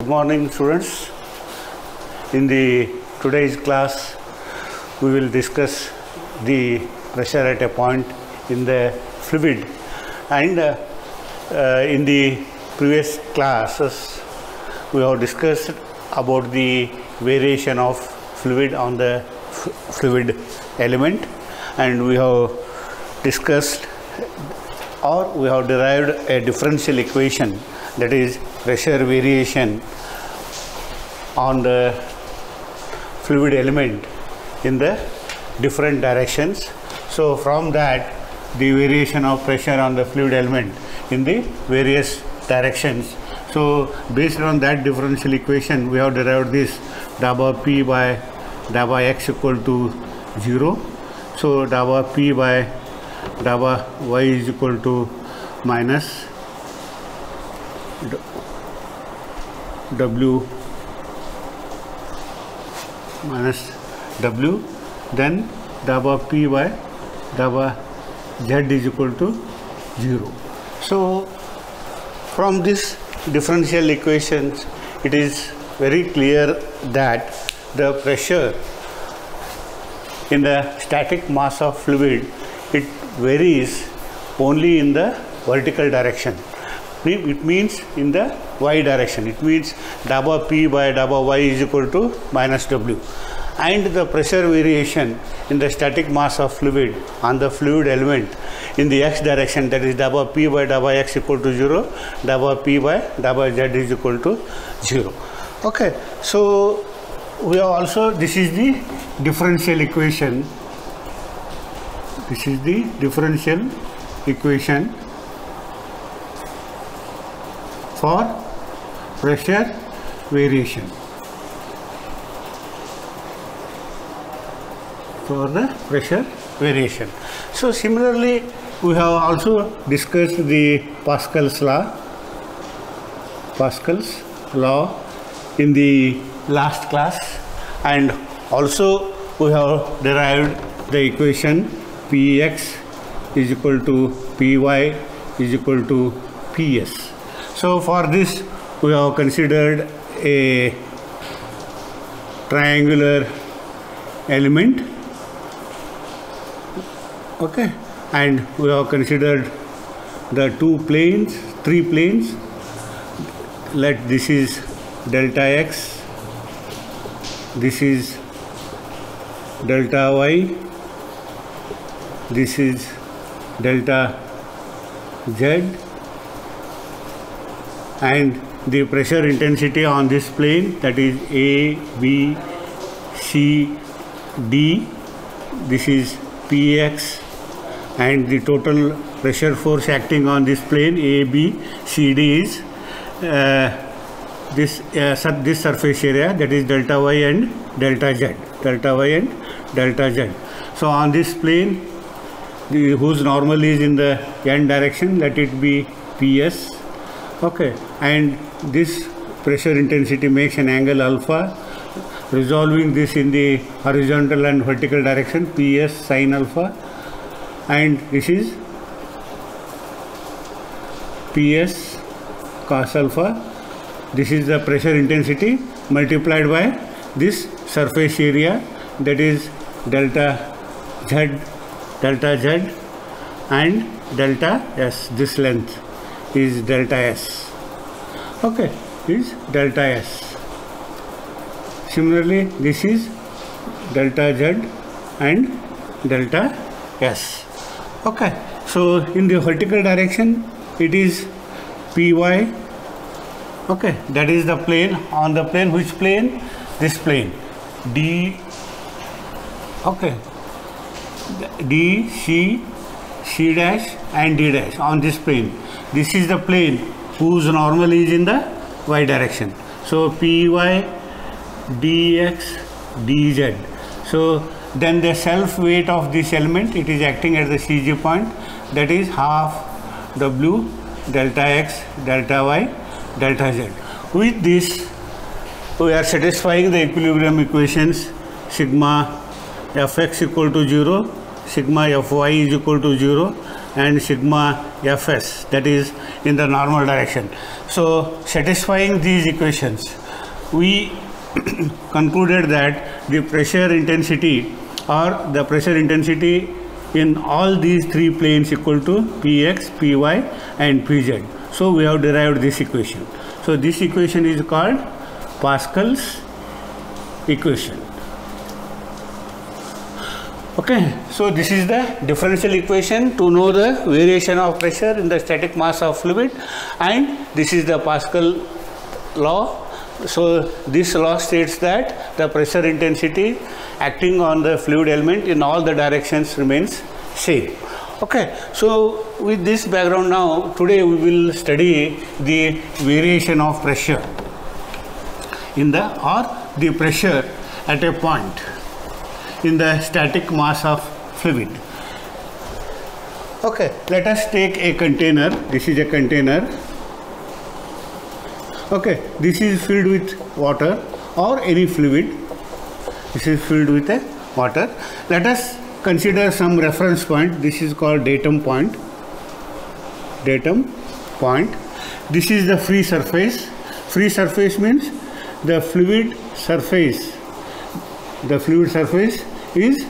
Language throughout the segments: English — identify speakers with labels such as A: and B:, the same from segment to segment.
A: Good morning, students. In the today's class, we will discuss the pressure at a point in the fluid, and in the previous classes we have discussed about the variation of fluid on the fluid element, and we have discussed or we have derived a differential equation, that is pressure variation on the fluid element in the different directions. So from that, the variation of pressure on the fluid element in the various directions. So based on that differential equation, we have derived this delta P by delta x equal to 0. So delta P by delta y is equal to minus W minus W, then delta P by delta z is equal to 0. So from this differential equations, it is very clear that the pressure in the static mass of fluid, it varies only in the vertical direction. It means in the y direction. It means delta P by delta y is equal to minus W. And the pressure variation in the static mass of fluid on the fluid element in the x direction, that is delta P by delta x equal to 0, delta P by delta z is equal to 0. Okay, so we have also, this is the differential equation. This is the differential equation for pressure variation. For the pressure variation. So similarly, we have also discussed the Pascal's law in the last class, and also we have derived the equation Px is equal to Py is equal to Ps. So for this, we have considered a triangular element. Okay, and we have considered the three planes. Let this is delta x, this is delta y, this is delta z, and the pressure intensity on this plane, that is A, B, C, D, this is Px, and the total pressure force acting on this plane A, B, C, D is this surface area, that is delta y and delta z, So on this plane, whose normal is in the n direction, let it be Ps. Okay, and this pressure intensity makes an angle alpha. Resolving this in the horizontal and vertical direction, Ps sin alpha, and this is Ps cos alpha. This is the pressure intensity multiplied by this surface area, that is delta z and delta s. This length is delta s. Okay, is delta s. Similarly, this is delta z and delta s. Okay, so in the vertical direction, it is Py. Okay, that is the plane. On the plane, which plane? This plane, D. Okay, D, C, C dash and D dash on this plane. This is the plane whose normal is in the y direction. So Py, dx, dz. So then the self weight of this element, it is acting at the CG point, that is half W delta x, delta y, delta z. With this, we are satisfying the equilibrium equations sigma fx equal to 0, sigma fy is equal to 0, and sigma Fs, that is in the normal direction. So satisfying these equations, we concluded that the pressure intensity or the pressure intensity in all these three planes equal to Px, Py and Pz. So we have derived this equation. So this equation is called Pascal's equation. Okay, so this is the differential equation to know the variation of pressure in the static mass of fluid, and this is the Pascal law. So this law states that the pressure intensity acting on the fluid element in all the directions remains same. Okay, so with this background now, today we will study the variation of pressure in the pressure at a point in the static mass of fluid. Okay, let us take a container. This is a container. Okay, this is filled with water or any fluid. This is filled with a water. Let us consider some reference point. This is called datum point. Datum point. This is the free surface. Free surface means the fluid surface. The fluid surface is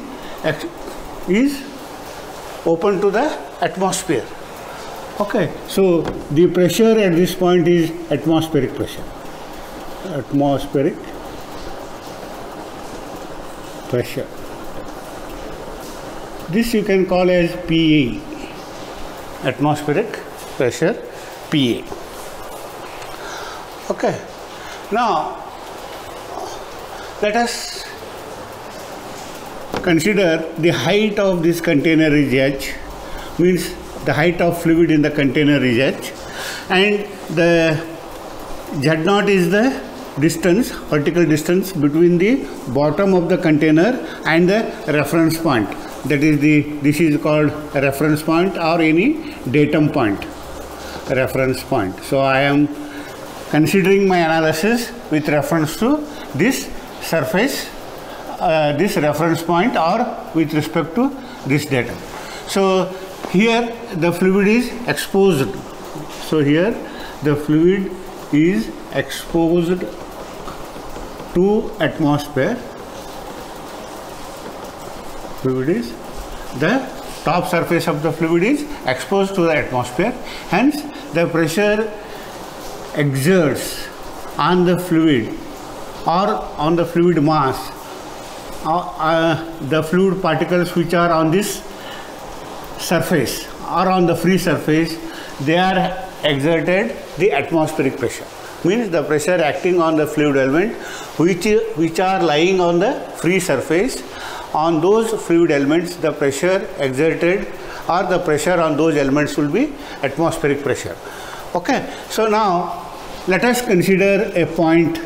A: open to the atmosphere. Okay, so the pressure at this point is atmospheric pressure. Atmospheric pressure. This you can call as PA. Atmospheric pressure, PA. Okay, now let us consider the height of this container is h, means the height of fluid in the container is h, and the z0 is the distance, vertical distance between the bottom of the container and the reference point. That is this is called a reference point or any datum point, reference point. So I am considering my analysis with reference to this surface, this reference point, or with respect to this datum. So here the fluid is exposed. So here the fluid is exposed to atmosphere. Fluid is, the top surface of the fluid is exposed to the atmosphere. Hence the pressure exerts on the fluid or on the fluid mass, the fluid particles which are on this surface or on the free surface, they are exerted the atmospheric pressure. Means the pressure acting on the fluid element which are lying on the free surface. On those fluid elements, the pressure exerted or the pressure on those elements will be atmospheric pressure. Okay, so now let us consider a point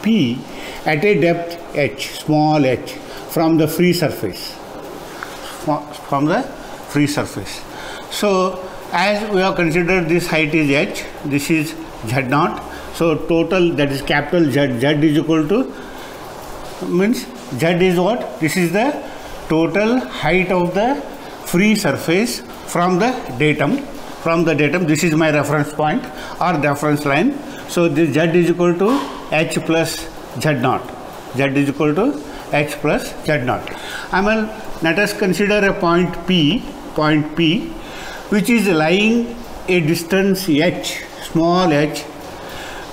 A: P at a depth h, small h, from the free surface. From the free surface. So as we have considered this height is h, this is z0. So total, that is capital Z, Z is equal to, means Z is what? This is the total height of the free surface from the datum. From the datum, this is my reference point or reference line. So this Z is equal to h plus z0. Z is equal to h plus z0. Let us consider a point P, which is lying a distance h, small h,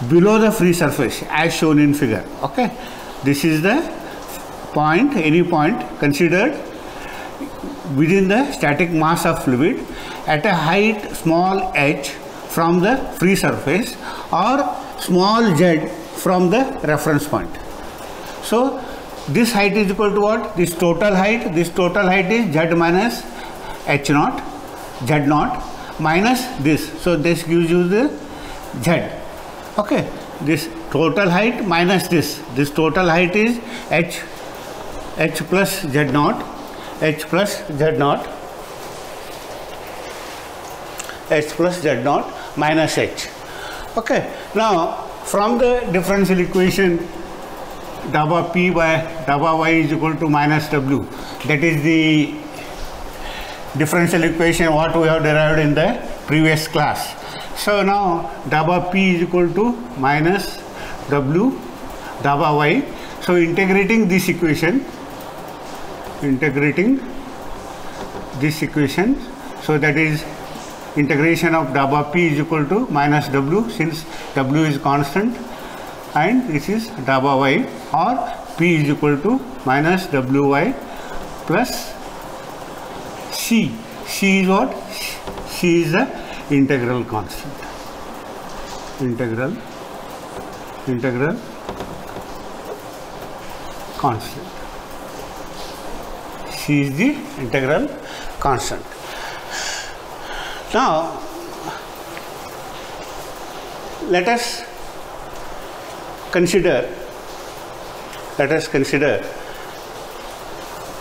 A: below the free surface as shown in figure. Okay, this is the point, any point considered within the static mass of fluid at a height small h from the free surface or small z from the reference point. So this height is equal to what? This total height is z minus h0, z0 minus this. So this gives you the z. Okay, this total height minus this total height is h plus z0, h plus z0 minus h. Okay, now from the differential equation dava p by dava y is equal to minus w, that is the differential equation what we have derived in the previous class. So now dabba p is equal to minus w dabba y. So integrating this equation, so that is integration of dabba p is equal to minus w, since w is constant, and this is dabba y, or p is equal to minus wy plus c. C is what? C is the integral constant. Integral constant. C is the integral constant. Now, let us consider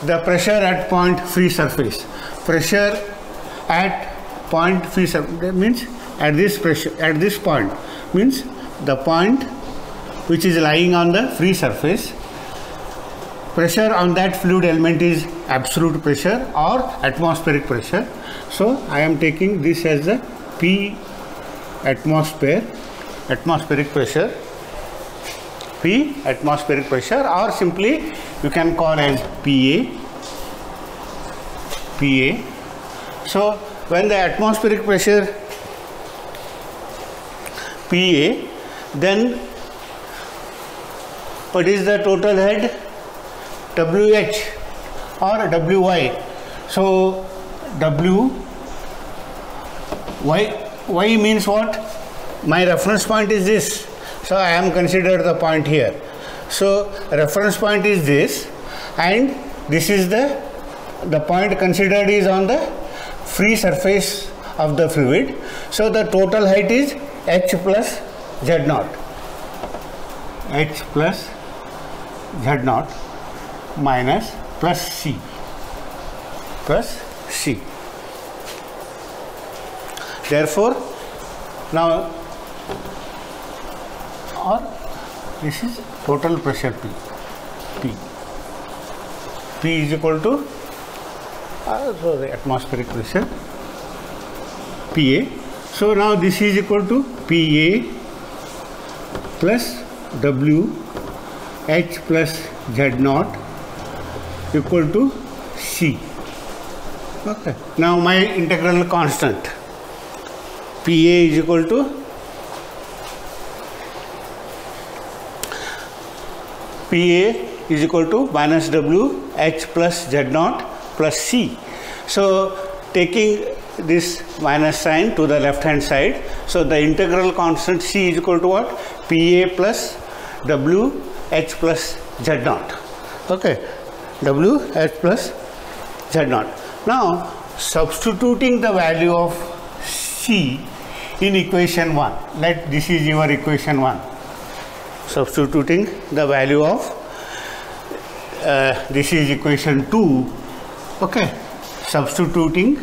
A: the pressure at point free surface. Pressure at point free surface means at this point means the point which is lying on the free surface. Pressure on that fluid element is absolute pressure or atmospheric pressure. So I am taking this as the P atmospheric pressure, or simply you can call as PA. So when the atmospheric pressure PA, then what is the total head? WH or WY. So Y means what? My reference point is this. So I am considered the point here. So reference point is this, and this is the point considered is on the free surface of the fluid. So the total height is H plus Z0. H plus Z0 minus plus C. Therefore, now, or this is total pressure P is equal to so the atmospheric pressure PA. So now this is equal to PA plus W H plus Z0 equal to C. Okay. Now my integral constant PA is equal to minus W H plus Z0 plus C. So taking this minus sign to the left hand side, so the integral constant C is equal to what? PA plus W H plus Z0. Okay, W H plus Z0. Now substituting the value of C in equation 1. Let this is your equation 1. Substituting the value of this is equation 2. Okay, substituting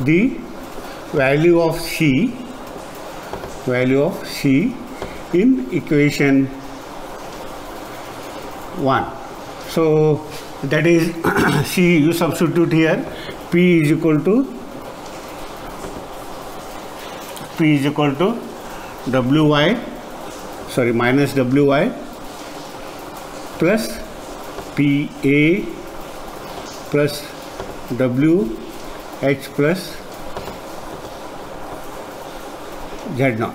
A: the value of C in equation 1. So that is C, you substitute here, P is equal to minus WY plus PA plus WH plus Z0.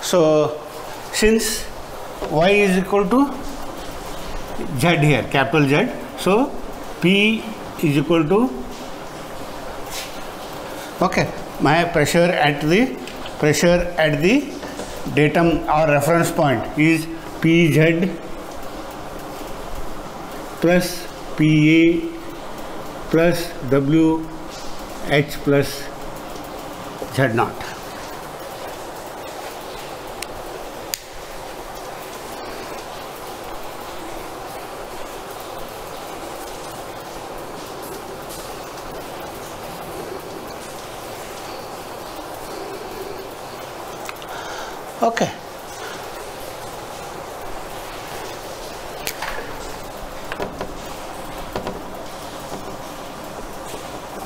A: So since Y is equal to Z here, capital Z, so P is equal to, okay, my pressure at the datum or reference point is PZ plus PA plus WH plus Z0. Okay.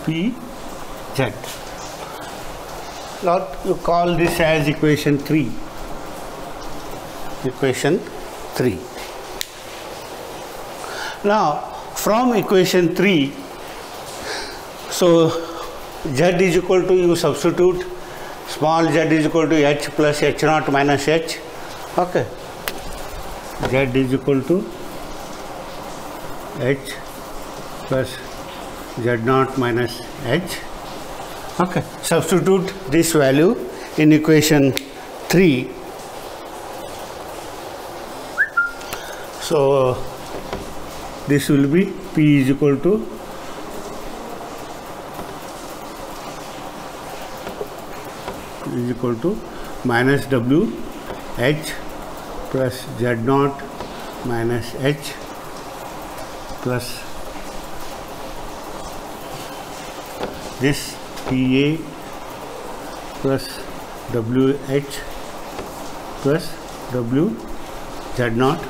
A: P Z. Now you call this as equation 3. Equation 3. Now from equation 3, so Z is equal to, you substitute small z is equal to h plus h naught minus h. Okay. Z is equal to h plus z naught minus h. Okay. Substitute this value in equation 3. So this will be P is equal to minus W h plus z naught minus h plus this PA plus WH plus W z naught,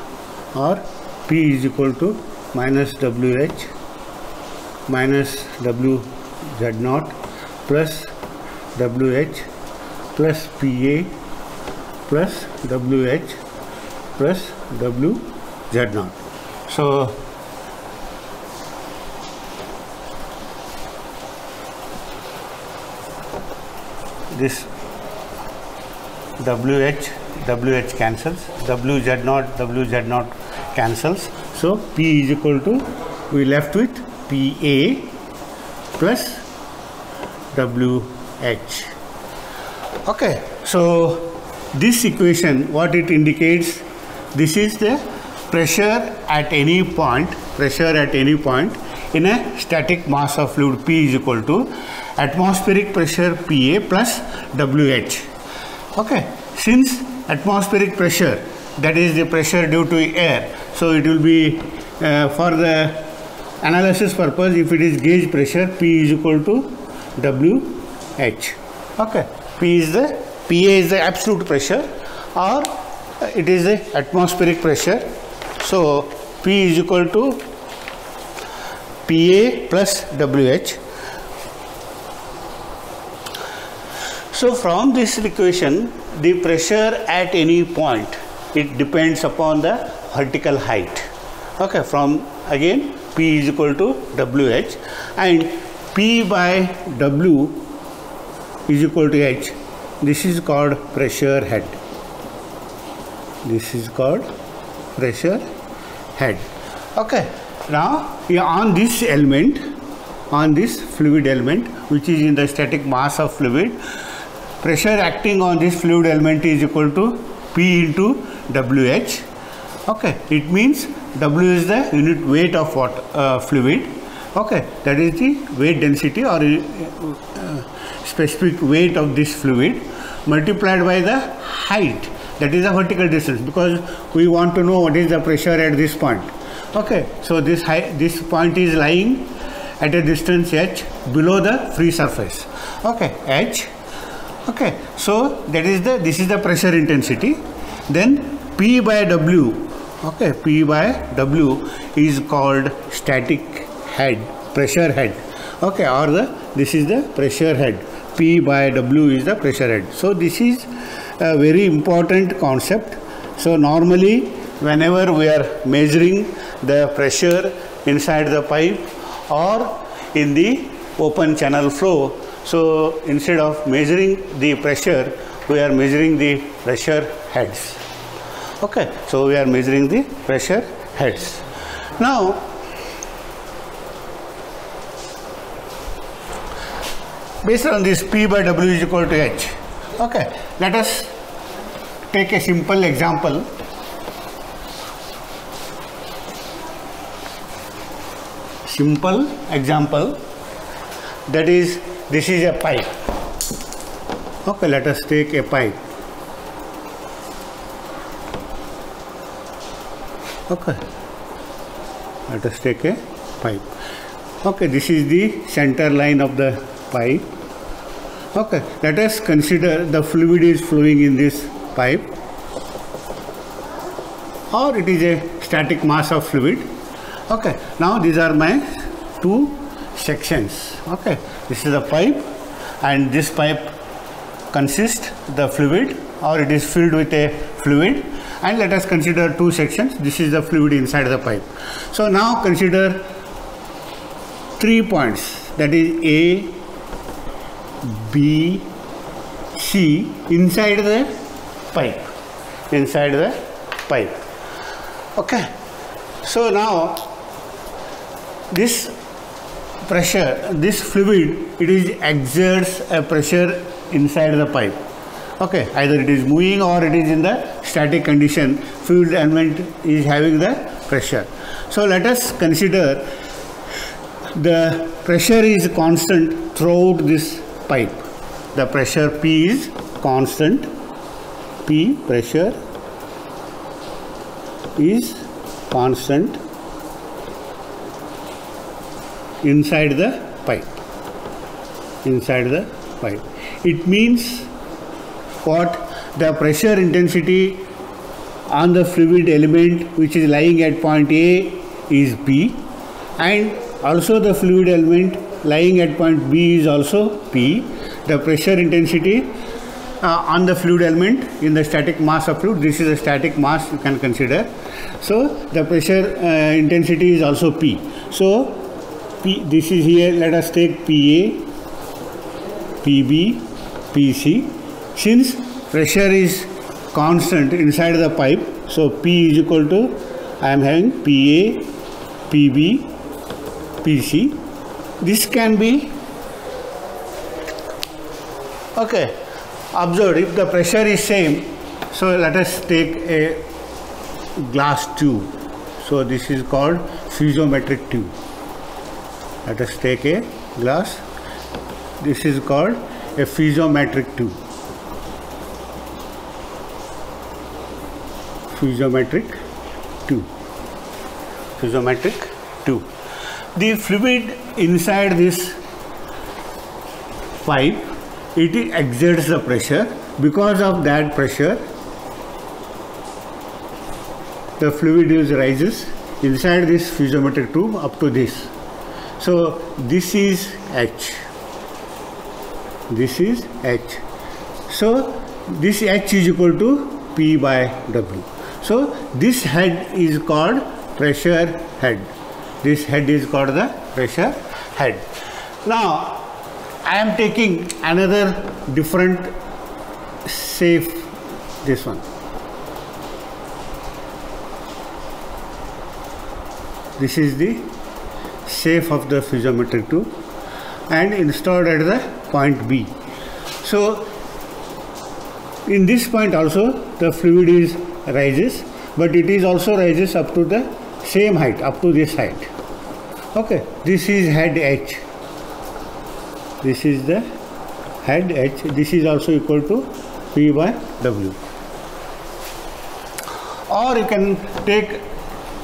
A: or P is equal to minus WH minus W z naught plus WH plus PA plus WH plus W z naught. So this WH cancels, WZ naught cancels. So P is equal to, we left with PA plus WH. Okay, so this equation, what it indicates, this is the pressure at any point in a static mass of fluid. P is equal to atmospheric pressure PA plus WH. Okay, since atmospheric pressure, that is the pressure due to air, so it will be for the analysis purpose, if it is gauge pressure, P is equal to WH. Okay, PA is the absolute pressure, or it is the atmospheric pressure. So P is equal to PA plus WH. So from this equation, the pressure at any point, it depends upon the vertical height. Okay, from again P is equal to WH, and P by W is equal to H. This is called pressure head. This is called pressure head. Okay, now on this element, on this fluid element, which is in the static mass of fluid, pressure acting on this fluid element is equal to P into WH. Okay, it means W is the unit weight of what fluid. Okay, that is the weight density or specific weight of this fluid multiplied by the height, that is the vertical distance, because we want to know what is the pressure at this point. Okay, so this point is lying at a distance h below the free surface. Okay, h. Okay, so this is the pressure intensity. Then P by W. Okay, P by W is called static head, pressure head. Okay, or this is the pressure head. P by W is the pressure head. So this is a very important concept. So normally whenever we are measuring the pressure inside the pipe or in the open channel flow, so instead of measuring the pressure, we are measuring the pressure heads. Okay, so we are measuring the pressure heads. Now based on this, P by W is equal to H. Okay, let us take a simple example. That is, this is a pipe. Okay, let us take a pipe. Okay, let us take a pipe. Okay, this is the center line of the pipe. Okay, let us consider the fluid is flowing in this pipe, or it is a static mass of fluid. Okay, now these are my two sections. Okay, this is the pipe, and this pipe consists the fluid, or it is filled with a fluid, and let us consider two sections. This is the fluid inside the pipe. So now consider 3 points, that is A, B, C inside the pipe, Okay, so now this pressure, this fluid, it is exerts a pressure inside the pipe. Okay, either it is moving or it is in the static condition, fluid element is having the pressure. So let us consider the pressure is constant throughout this pipe. The pressure P is constant. P pressure is constant inside the pipe. It means what? The pressure intensity on the fluid element which is lying at point A is P, and also the fluid element lying at point B is also P. The pressure intensity on the fluid element in the static mass of fluid, this is a static mass you can consider. So the pressure intensity is also P. So P, this is here, let us take PA, PB, PC. Since pressure is constant inside the pipe, so P is equal to, I am having PA, PB, PC. This can be, okay, observed if the pressure is same. So let us take a glass tube. So this is called piezometric tube. Let us take a glass. This is called a piezometric tube. Piezometric tube. The fluid inside this pipe, it exerts the pressure. Because of that pressure, the fluid rises inside this piezometric tube up to this. So this is H. So this H is equal to P by W. So this head is called pressure head. This head is called the pressure head. Now I am taking another different safe, this one. This is the safe of the piezometric tube and installed at the point B. So in this point also the fluid rises, but it is also rises up to the same height, up to this height. Okay, this is head H. This is the head H. This is also equal to P by W. Or you can take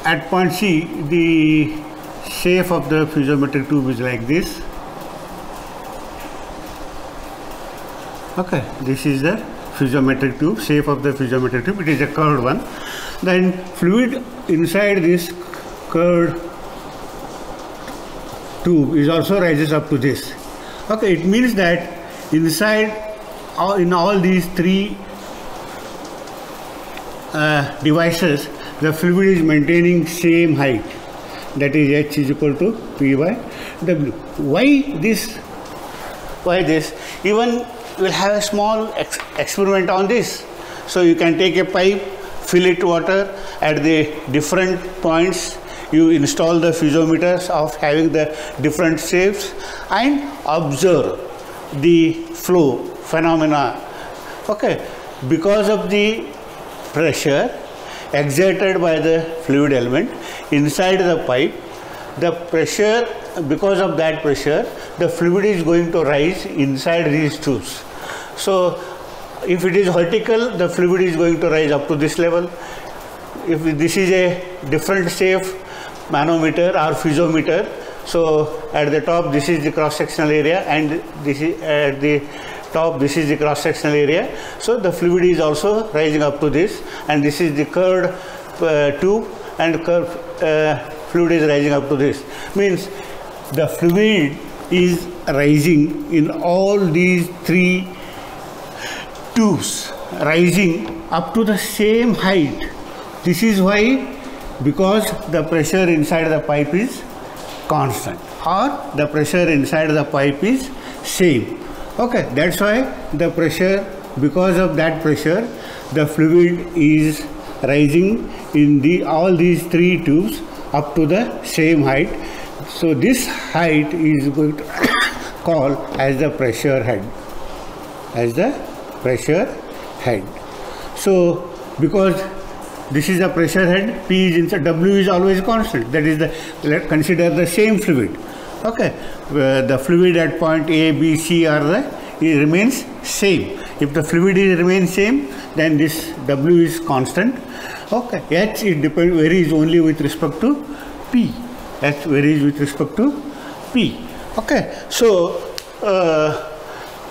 A: at point C, the shape of the piezometric tube is like this. Okay, this is the piezometric tube, shape of the piezometric tube. It is a curved one. Then fluid inside this curved tube is also rises up to this. Okay, it means that inside in all these three devices, the fluid is maintaining same height, that is H is equal to P by W. Why this? Even we'll have a small experiment on this. So you can take a pipe, fill it water at the different points. You install the piezometers of having the different shapes and observe the flow phenomena. Okay, because of the pressure exerted by the fluid element inside the pipe, the pressure, because of that pressure, the fluid is going to rise inside these tubes. So if it is vertical, the fluid is going to rise up to this level. If this is a different shape manometer or piezometer, so at the top this is the cross sectional area and this is at the top, this is the cross sectional area. So the fluid is also rising up to this, and this is the curved tube, and curved fluid is rising up to this. Means the fluid is rising in all these three tubes, rising up to the same height. This is why, because the pressure inside the pipe is constant, or the pressure inside the pipe is same. Okay, that's why the pressure, because of that pressure, the fluid is rising in all these three tubes up to the same height. So this height is going to call as the pressure head, as the pressure head. So because this is the pressure head, P is inside, W is always constant. That is let's consider the same fluid. Okay, the fluid at point A, B, C it remains same. If the fluid remains same, then this W is constant. Okay, H varies only with respect to P. H varies with respect to P. Okay, so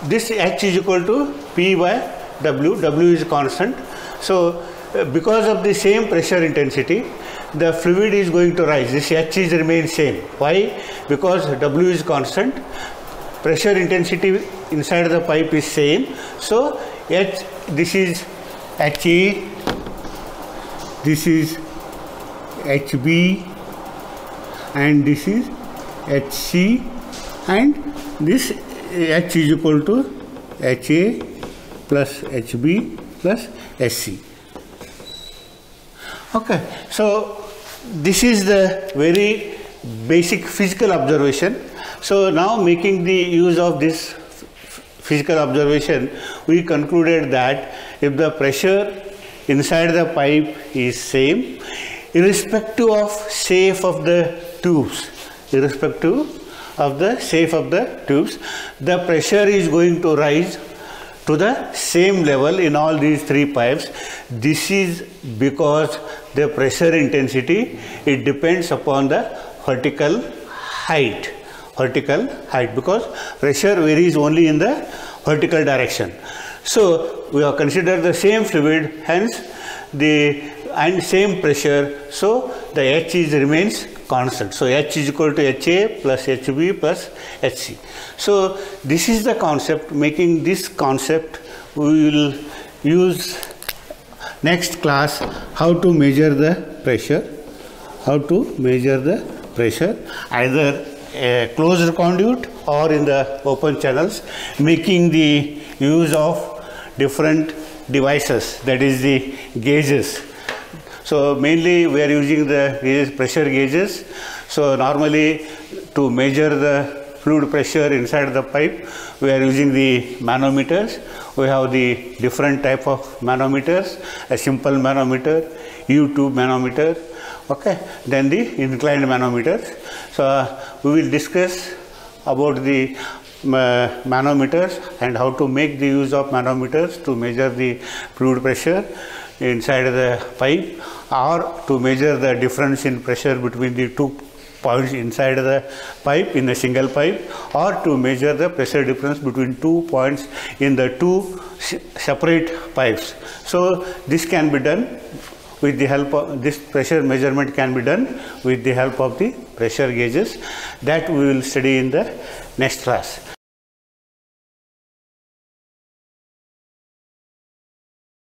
A: this H is equal to P by W. W is constant. So because of the same pressure intensity, the fluid is going to rise. This H is remain same. Why? Because W is constant, pressure intensity inside the pipe is same. So H, this is HA, this is HB, and this is HC, and this H is equal to HA plus HB plus SC. Okay, so this is the very basic physical observation. So now, making the use of this physical observation, we concluded that if the pressure inside the pipe is same, irrespective of shape of the tubes, the pressure is going to rise to the same level in all these three pipes. This is because the pressure intensity, it depends upon the vertical height, because pressure varies only in the vertical direction. So we have considered the same fluid, hence and same pressure, so the H remains constant. So H is equal to HA plus HB plus HC. So this is the concept. Making this concept, we will use next class how to measure the pressure, either a closed conduit or in the open channels, making the use of different devices, that is the gauges. So mainly we are using the pressure gauges. So normally to measure the fluid pressure inside the pipe, we are using the manometers. We have the different type of manometers, a simple manometer, U-tube manometer, okay, then the inclined manometers. So we will discuss about the manometers and how to make the use of manometers to measure the fluid pressure inside the pipe, or to measure the difference in pressure between the 2 points inside the pipe in a single pipe, or to measure the pressure difference between 2 points in the 2 separate pipes. So this can be done with the help of this pressure measurement can be done with the help of the pressure gauges, that we will study in the next class.